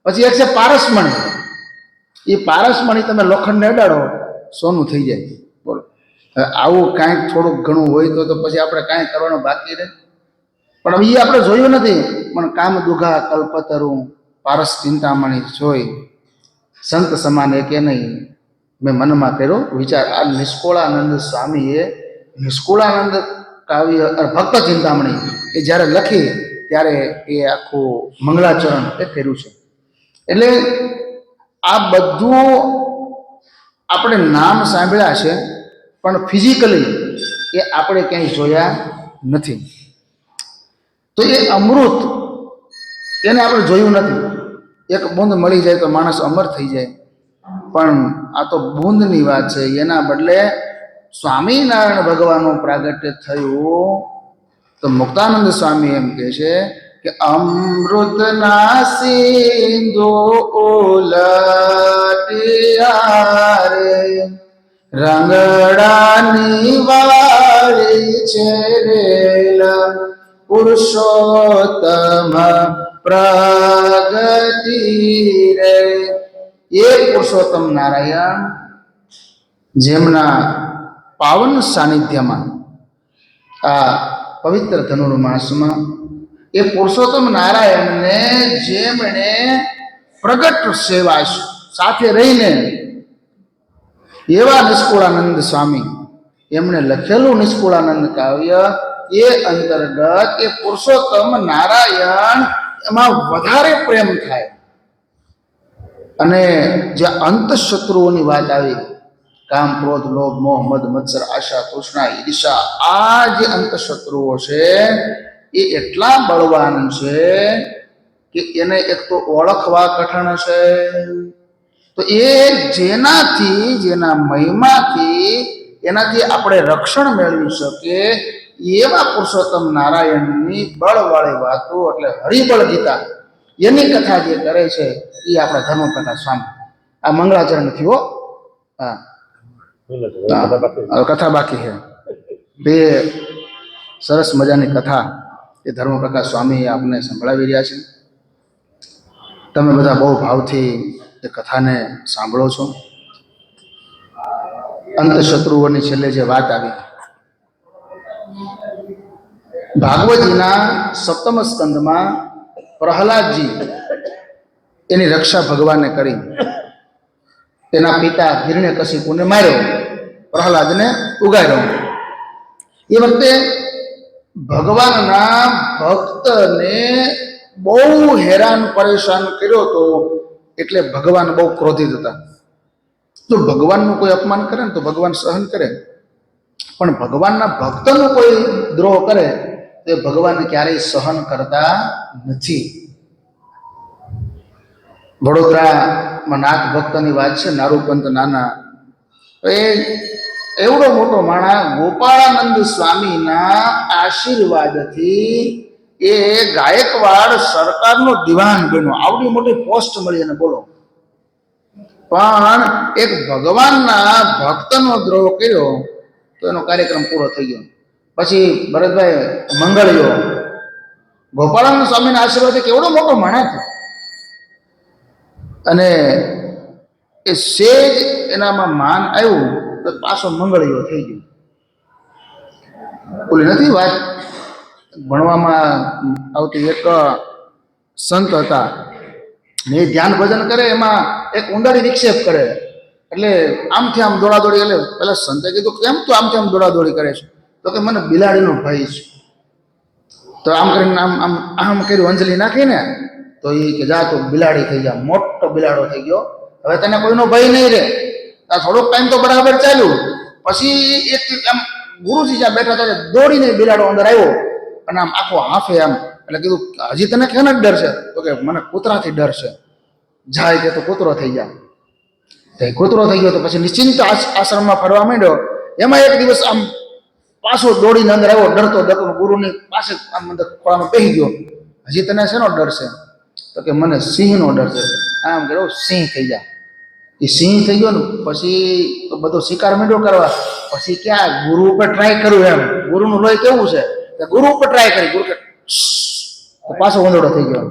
પછી એક છે પારસમણી. એ પારસમણી તમે લોખંડને અડાડો સોનું થઈ જાય. બોલો, આવું કાંઈક થોડુંક ઘણું હોય તો પછી આપણે કાંઈ કરવાનું બાકી રહે. પણ એ આપણે જોયું નથી. પણ કામ દુઘા કલ્પતરું પારસ ચિંતામણી જોઈ સંત સમાને કે નહીં, મેં મનમાં કર્યો વિચાર. આ નિષ્કુળાનંદ સ્વામીએ નિષ્કુળાનંદ કાવ્ય ભક્ત ચિંતામણી એ જ્યારે લખી ત્યારે એ આખું મંગળાચરણ એ કર્યું છે. એટલે આ બધું આપણે નામ સાંભળ્યા છે પણ ફિઝિકલી એ આપણે ક્યાંય જોયા નથી. તો એ અમૃત એને આપણે જોયું નથી. એક બૂંદ મળી જાય તો માણસ અમર થઈ જાય, પણ આ તો બૂંદની વાત છે. એના બદલે સ્વામિનારાયણ ભગવાનનું પ્રાગટ્ય થયું તો મુક્તાનંદ સ્વામી એમ કહે છે કે અમૃતના સિંધુ ઉલટિયા રે, રંગડાની વાળી છે રેલા, પુરુષોત્તમ પ્રગતિ રે. એ પુરુષોત્તમ નારાયણ જેમના પાવન સાનિધ્યમાં આ પવિત્ર ધનુર્માસમાં એ પુરુષોત્તમ નારાયણને જેમણે પ્રગટ સેવા સાથે રહીને એવા નિષ્કુળાનંદ સ્વામી એમણે લખેલું નિષ્કુળાનંદ કાવ્ય એ અંતર્ગત એ પુરુષોત્તમ નારાયણ એમાં વધારે પ્રેમ થાય. અને જે અંતઃશત્રુઓની વાત આવી, કામ ક્રોધ લોભ મોહ મદ મત્સર આશા તૃષ્ણા ઈર્ષા, આ જે અંતઃશત્રુઓ છે એ એટલા બળવાન છે કે એને એક તો ઓળખવા કઠણ છે. તો એ જેના મહિમાથી એનાથી આપણે રક્ષણ મેળવી શકીએ એવા પુરુષોત્તમ નારાયણની બળવાળી વાતો એટલે હરિબળ ગીતા એની કથા જે કરે છે એ આપણા ધર્મપ્રકાશ સ્વામી. આ મંગળાચરણ નથી હો. હા હવે કથા બાકી છે. બે સરસ મજાની કથા એ ધર્મપ્રકાશ સ્વામી આપને સંભળાવી રહ્યા છે. તમે બધા બહુ ભાવથી એ કથાને સાંભળો છો. અંત શત્રુઓની છેલ્લે જે વાત આવી, ભાગવતજીના સપ્તમ સ્કંદમાં પ્રહલાદજી એની રક્ષા ભગવાને કરી. તેના પિતા હિરણ્યકશિપુને માર્યો, પ્રહલાદને ઉગાર્યો. એ વખતે ભગવાનના ભક્તને બહુ હેરાન પરેશાન કર્યો તો એટલે ભગવાન બહુ ક્રોધિત હતા. જો ભગવાનનું કોઈ અપમાન કરે ને તો ભગવાન સહન કરે, પણ ભગવાનના ભક્તનું કોઈ દ્રોહ કરે તો ભગવાન ક્યારેય સહન કરતા નથી. વડોદરામાં નાથ ભક્તની વાત છે, નારૂપંત નાના, એ એવડો મોટો માણા ગોપાળાનંદ સ્વામીના આશીર્વાદથી એ ગાયકવાડ સરકારનો દિવાન બન્યો. આવડી મોટી પોસ્ટ મળી એને, બોલો. પણ એક ભગવાનના ભક્તનો દ્રોહ કર્યો તો એનો કાર્યક્રમ પૂરો થઈ ગયો. પછી ભરતભાઈ મંગળ્યો ગોપાળાનંદ સ્વામીના આશીર્વાદથી કેવડો મોટો માણસ થયો, અને એ સેજ એનામાં માન આવ્યું તો પાછો મંગળ્યો થઈ ગયો. ઓલી નથી વાત ભણવામાં આવતી, એક સંત હતા ને એ ધ્યાન ભજન કરે, એમાં એક ઉંડાડી વિક્ષેપ કરે, એટલે આમથી આમ દોડાદોડી. એટલે પેલા સંતે કીધું કેમ તું આમથી આમ દોડાદોડી કરે છે? તો કે મને બિલાડીનો ભય છે. તો આમ કરીને આમ આમ આમ કર્યું, અંજલિ નાખીને, તો એ કે જા તો બિલાડી થઈ જા. મોટો બિલાડો થઈ ગયો. હવે તને કોઈનો ભય નહીં રહે. આ થોડોક ટાઈમ તો બરાબર ચાલ્યું, પછી એક આમ ગુરુજી જ્યાં બેઠા હતા દોડીને બિલાડો અંદર આવ્યો અને આમ આખો હાફે આમ. એટલે કીધું હજી તને કેના ડર છે? તો કે મને કૂતરાથી ડર છે. જાય તે તો કૂતરો થઈ જાય. તો કૂતરો થઈ ગયો તો પછી નિશ્ચિંત આશ્રમમાં ફરવા માંડ્યો. એમાં એક દિવસ આમ પાછો દોડીને અંદર આવ્યો, ડરતો ડરતો ગુરુની પાસે આમ અંદર ખોળામાં બેસી ગયો. હજી તને શેનો ડર છે? તો કે મને સિંહનો ડર છે. આમ કર્યો, સિંહ થઈ જાય. એ સિંહ થઈ ગયો ને પછી તો બધો શિકાર માંડ્યો કરવા. પછી ક્યાં ગુરુ ઉપર ટ્રાય કર્યું, એમ ગુરુનું લોહી કેવું છે, ગુરુ ઉપર ટ્રાય કરી, ગુરુ કે તો પાછો વંદોડો થઈ ગયો.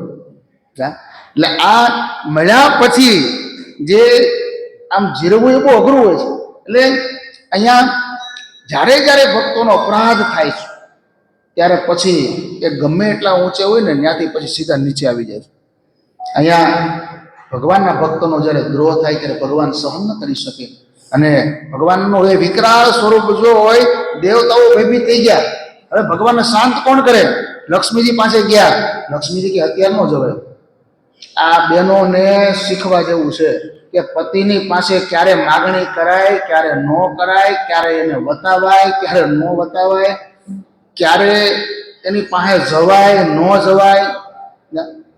એટલે આ મળ્યા પછી જે આમ જીરવું એ બહુ અઘરું હોય છે. એટલે અહીંયા જ્યારે જ્યારે ભક્તોનો અપરાધ થાય છે ત્યારે પછી એ ગમે એટલા ઊંચે હોય ને ત્યાંથી પછી સીધા નીચે આવી જાય છે. અહીંયા ભગવાનના ભક્તોનો જ્યારે દ્રોહ થાય ત્યારે ભગવાન સહન ન કરી શકે, અને ભગવાનનું એ વિકરાળ સ્વરૂપ જો હોય, દેવતાઓ ભયભીત થઈ ગયા. હવે ભગવાનને શાંત કોણ કરે? લક્ષ્મીજી પાસે ગયા. લક્ષ્મીજી કે અત્યાર ન જવાય. આ બહેનોને શીખવા જેવું છે કે પતિની પાસે ક્યારે માગણી કરાય, ક્યારે ન કરાય, ક્યારે એને વતાવાય, ક્યારે ન વતાવાય, ક્યારે એની પાસે જવાય ન જવાય.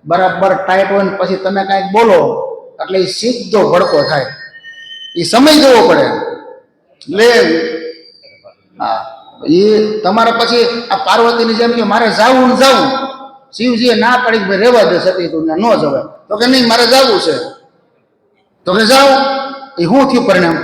બરાબર ટાઈટ હોય ને પછી તમે કાંઈક બોલો એટલે એ સીધો ભડકો થાય. એ સમય દેવો પડે. એટલે હા, એ તમારે પછી આ પાર્વતીની જેમ કે મારે જાવું ને જાવું, શિવજીએ ના પાડી કે ભાઈ રહેવા દે સતી તું ન જવાય. તો કે નહીં મારે જવું છે. તો કે જાઓ. એ શું થયું પરિણામ?